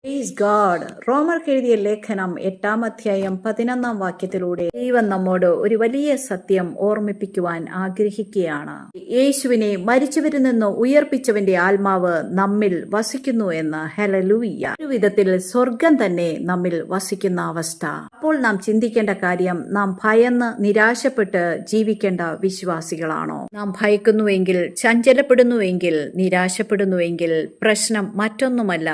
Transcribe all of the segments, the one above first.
Praise God. റോമർക്ക് എഴുതിയ ലേഖനം 8-ാം അധ്യായം 11-ാം വാക്യത്തിലൂടെ ദൈവം നമ്മോട് ഒരു വലിയ സത്യം ഓർമ്മിപ്പിക്കുവാൻ ആഗ്രഹിക്കുകയാണ്. യേശുവിനെ മരിച്ചവരിൽ നിന്ന് ഉയർപ്പിച്ചവന്റെ ആത്മാവ് നമ്മിൽ വസിക്കുന്നു എന്ന്. ഹല്ലേലൂയ. ഒരു വിധത്തിൽ സ്വർഗം തന്നെ നമ്മിൽ വസിക്കുന്ന അവസ്ഥ. അപ്പോൾ നാം ചിന്തിക്കേണ്ട കാര്യം, നാം ഭയന്ന് നിരാശപ്പെട്ട് ജീവിക്കേണ്ട വിശ്വാസികളാണോ? നാം ഭയക്കുന്നുവെങ്കിൽ, ചഞ്ചലപ്പെടുന്നുവെങ്കിൽ, നിരാശപ്പെടുന്നുവെങ്കിൽ പ്രശ്നം മറ്റൊന്നുമല്ല,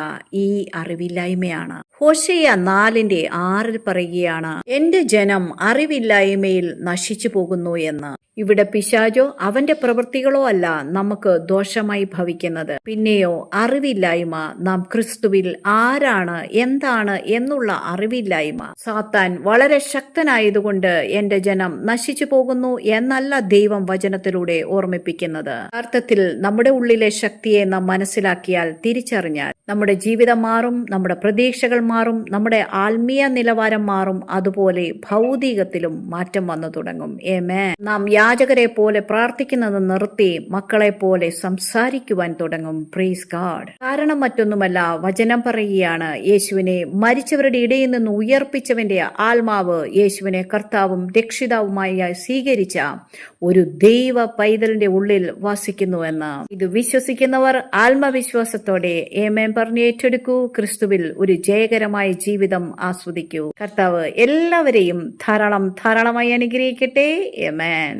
ഈ അറിവില്ലായ്മയാണ്. ഹോശേയ 4:6 പറയുകയാണ്, എന്റെ ജനം അറിവില്ലായ്മയിൽ നശിച്ചു പോകുന്നു എന്ന്. ഇവിടെ പിശാചോ അവന്റെ പ്രവൃത്തികളോ അല്ല നമുക്ക് ദോഷമായി ഭവിക്കുന്നത്, പിന്നെയോ അറിവില്ലായ്മ. നാം ക്രിസ്തുവിൽ ആരാണ്, എന്താണ് എന്നുള്ള അറിവില്ലായ്മ. സാത്താൻ വളരെ ശക്തനായതുകൊണ്ട് എന്റെ ജനം നശിച്ചു പോകുന്നു എന്നല്ല ദൈവം വചനത്തിലൂടെ ഓർമ്മിപ്പിക്കുന്നത്. അർത്ഥത്തിൽ നമ്മുടെ ഉള്ളിലെ ശക്തിയെ നാം മനസ്സിലാക്കിയാൽ, തിരിച്ചറിഞ്ഞാൽ നമ്മുടെ ജീവിതം മാറും, നമ്മുടെ പ്രതീക്ഷകൾ മാറും, നമ്മുടെ ആത്മീയ നിലവാരം മാറും. അതുപോലെ ഭൗതികത്തിലും മാറ്റം വന്നു തുടങ്ങും. ആമേൻ. നാം യാചകരെ പോലെ പ്രാർത്ഥിക്കുന്നത് നിർത്തി മക്കളെ പോലെ സംസാരിക്കുവാൻ തുടങ്ങും. Praise God. കാരണം മറ്റൊന്നുമല്ല, വചനം പറയുകയാണ്, യേശുവിനെ മരിച്ചവരുടെ ഇടയിൽ നിന്ന് ഉയർപ്പിച്ചവന്റെ ആത്മാവ് യേശുവിനെ കർത്താവും രക്ഷിതാവുമായി സ്വീകരിച്ച ഒരു ദൈവ പൈതലിന്റെ ഉള്ളിൽ വസിക്കുന്നുവെന്ന്. ഇത് വിശ്വസിക്കുന്നവർ ആത്മവിശ്വാസത്തോടെ ആമേൻ പറഞ്ഞ് ഏറ്റെടുക്കൂ. ക്രിസ്തുവിൽ ഒരു ജയകരമായ ജീവിതം ആസ്വദിക്കൂ. കർത്താവ് എല്ലാവരെയും ധാരാളമായി അനുഗ്രഹിക്കട്ടെ. ആമേൻ.